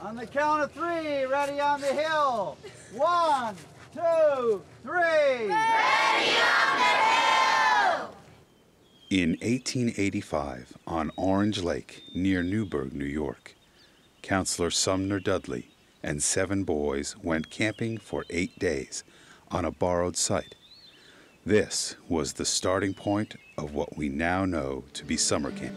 On the count of three, ready on the hill. 1, 2, 3. Ready on the hill! In 1885, on Orange Lake, near Newburgh, New York, Counselor Sumner Dudley and 7 boys went camping for 8 days on a borrowed site. This was the starting point of what we now know to be summer camp.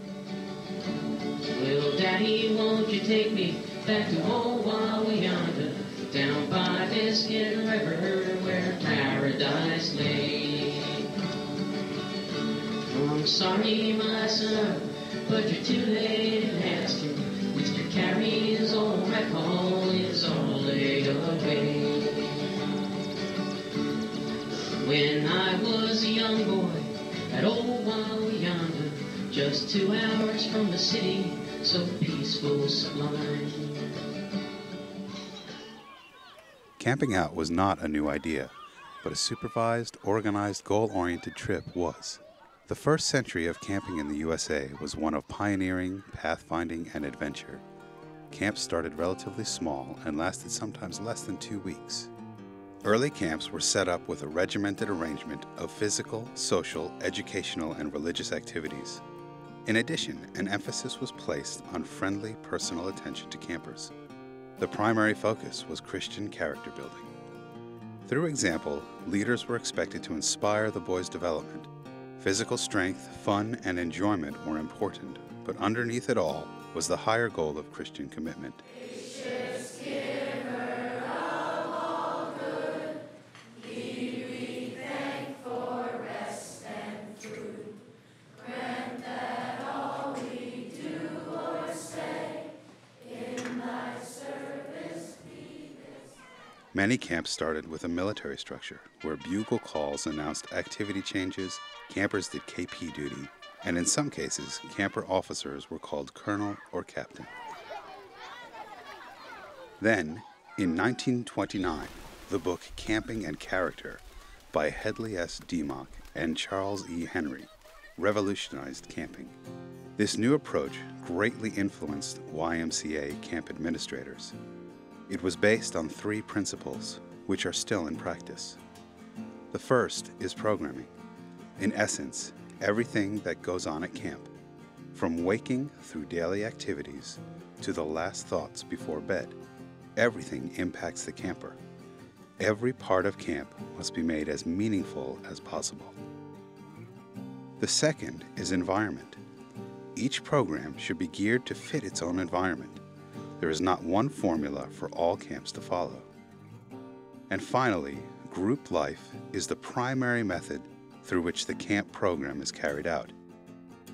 Well, Daddy, won't you take me back to old Yonder, down by Biscuit River where paradise lay? I'm sorry, my son, but you're too late in asking. Mr. Carey's old recall is all laid away. When I was a young boy at old Yonder, just 2 hours from the city, so peaceful, sublime. Camping out was not a new idea, but a supervised, organized, goal-oriented trip was. The first century of camping in the USA was one of pioneering, pathfinding, and adventure. Camps started relatively small and lasted sometimes less than 2 weeks. Early camps were set up with a regimented arrangement of physical, social, educational, and religious activities. In addition, an emphasis was placed on friendly, personal attention to campers. The primary focus was Christian character building. Through example, leaders were expected to inspire the boys' development. Physical strength, fun, and enjoyment were important, but underneath it all was the higher goal of Christian commitment. Many camps started with a military structure where bugle calls announced activity changes, campers did KP duty, and in some cases, camper officers were called colonel or captain. Then, in 1929, the book Camping and Character by Hedley S. Demock and Charles E. Henry revolutionized camping. This new approach greatly influenced YMCA camp administrators. It was based on 3 principles, which are still in practice. The first is programming. In essence, everything that goes on at camp, from waking through daily activities to the last thoughts before bed, everything impacts the camper. Every part of camp must be made as meaningful as possible. The second is environment. Each program should be geared to fit its own environment. There is not one formula for all camps to follow. And finally, group life is the primary method through which the camp program is carried out.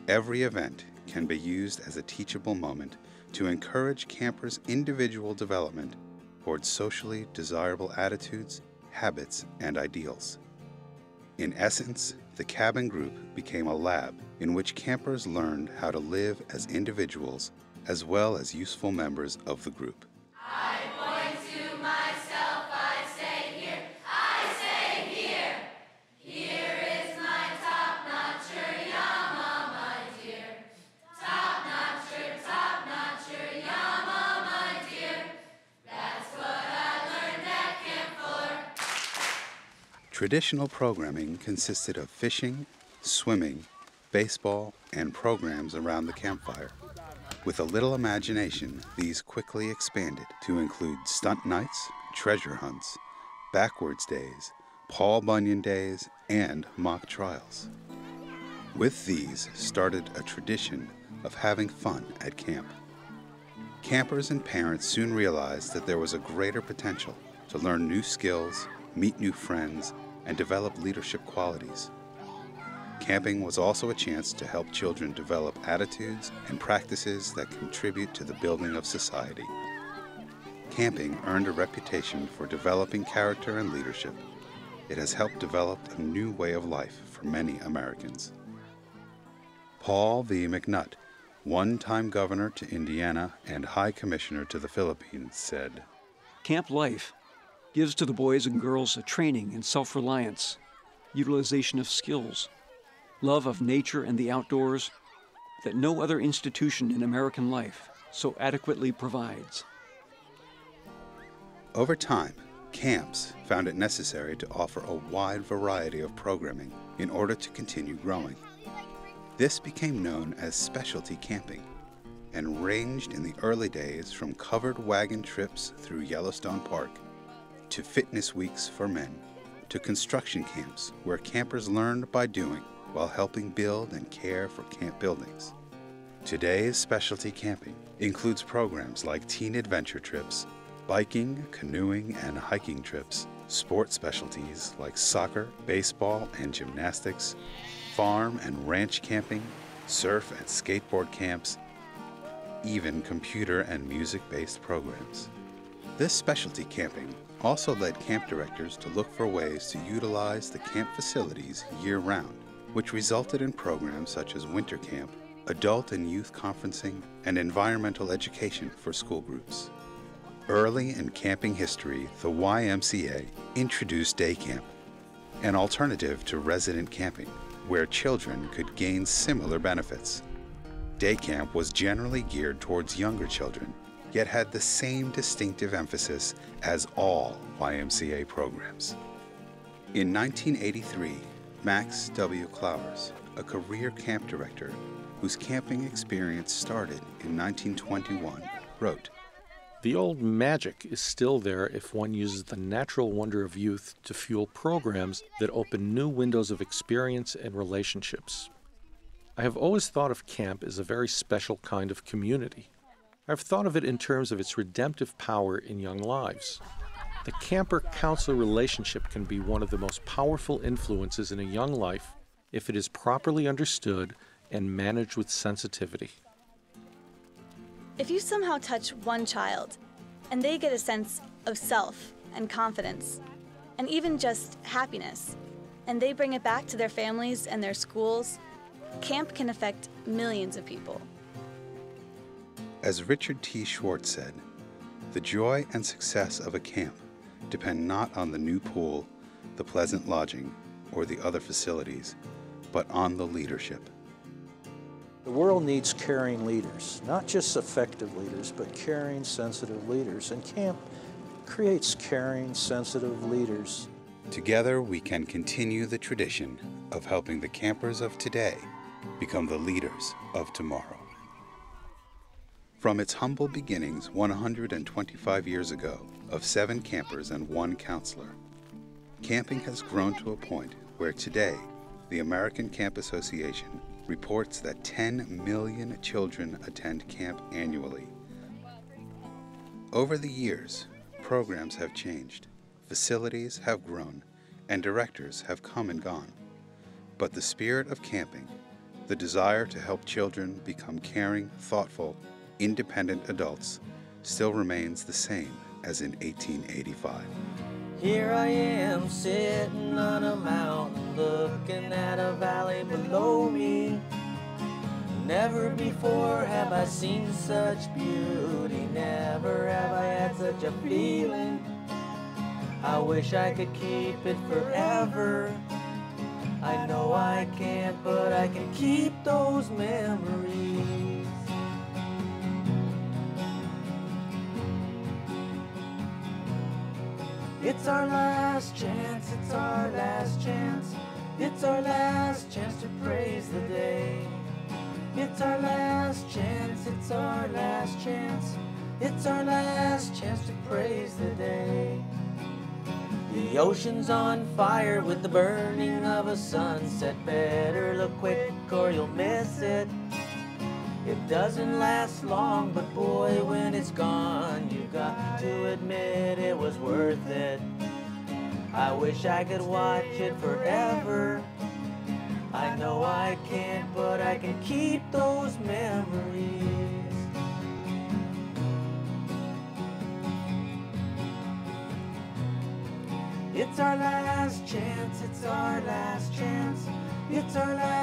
Every event can be used as a teachable moment to encourage campers' individual development towards socially desirable attitudes, habits, and ideals. In essence, the cabin group became a lab in which campers learned how to live as individuals as well as useful members of the group. I point to myself, I say here, here is my top-notcher Yama, my dear. Top-notcher Yama, my dear. That's what I learned at Camp 4. Traditional programming consisted of fishing, swimming, baseball, and programs around the campfire. With a little imagination, these quickly expanded to include stunt nights, treasure hunts, backwards days, Paul Bunyan days, and mock trials. With these started a tradition of having fun at camp. Campers and parents soon realized that there was a greater potential to learn new skills, meet new friends, and develop leadership qualities. Camping was also a chance to help children develop attitudes and practices that contribute to the building of society. Camping earned a reputation for developing character and leadership. It has helped develop a new way of life for many Americans. Paul V. McNutt, one-time governor to Indiana and High Commissioner to the Philippines, said, "Camp life gives to the boys and girls a training in self-reliance, utilization of skills, love of nature and the outdoors that no other institution in American life so adequately provides. Over time, camps found it necessary to offer a wide variety of programming in order to continue growing. This became known as specialty camping and ranged in the early days from covered wagon trips through Yellowstone Park to fitness weeks for men to construction camps where campers learned by doing while helping build and care for camp buildings. Today's specialty camping includes programs like teen adventure trips, biking, canoeing, and hiking trips, sport specialties like soccer, baseball, and gymnastics, farm and ranch camping, surf and skateboard camps, even computer and music-based programs. This specialty camping also led camp directors to look for ways to utilize the camp facilities year-round, which resulted in programs such as winter camp, adult and youth conferencing, and environmental education for school groups. Early in camping history, the YMCA introduced day camp, an alternative to resident camping, where children could gain similar benefits. Day camp was generally geared towards younger children, yet had the same distinctive emphasis as all YMCA programs. In 1983, Max W. Clowers, a career camp director whose camping experience started in 1921, wrote, "The old magic is still there if one uses the natural wonder of youth to fuel programs that open new windows of experience and relationships. I have always thought of camp as a very special kind of community. I've thought of it in terms of its redemptive power in young lives. The camper-counselor relationship can be one of the most powerful influences in a young life if it is properly understood and managed with sensitivity." If you somehow touch one child and they get a sense of self and confidence and even just happiness, and they bring it back to their families and their schools, camp can affect millions of people. As Richard T. Schwartz said, "The joy and success of a camp depend not on the new pool, the pleasant lodging, or the other facilities, but on the leadership." The world needs caring leaders, not just effective leaders, but caring, sensitive leaders. And camp creates caring, sensitive leaders. Together, we can continue the tradition of helping the campers of today become the leaders of tomorrow. From its humble beginnings 125 years ago of 7 campers and 1 counselor, camping has grown to a point where today the American Camp Association reports that 10 million children attend camp annually. Over the years, programs have changed, facilities have grown, and directors have come and gone. But the spirit of camping, the desire to help children become caring, thoughtful, independent adults, still remains the same as in 1885. Here I am sitting on a mountain looking at a valley below me. Never before have I seen such beauty, never have I had such a feeling. I wish I could keep it forever. I know I can't, but I can keep those memories. It's our last chance, it's our last chance. It's our last chance to praise the day. It's our last chance, it's our last chance. It's our last chance to praise the day. The ocean's on fire with the burning of a sunset. Better look quick or you'll miss it. It doesn't last long, but boy, when it's gone, you got to admit it was worth it. I wish I could watch it forever. I know I can't, but I can keep those memories. It's our last chance, it's our last chance. It's our last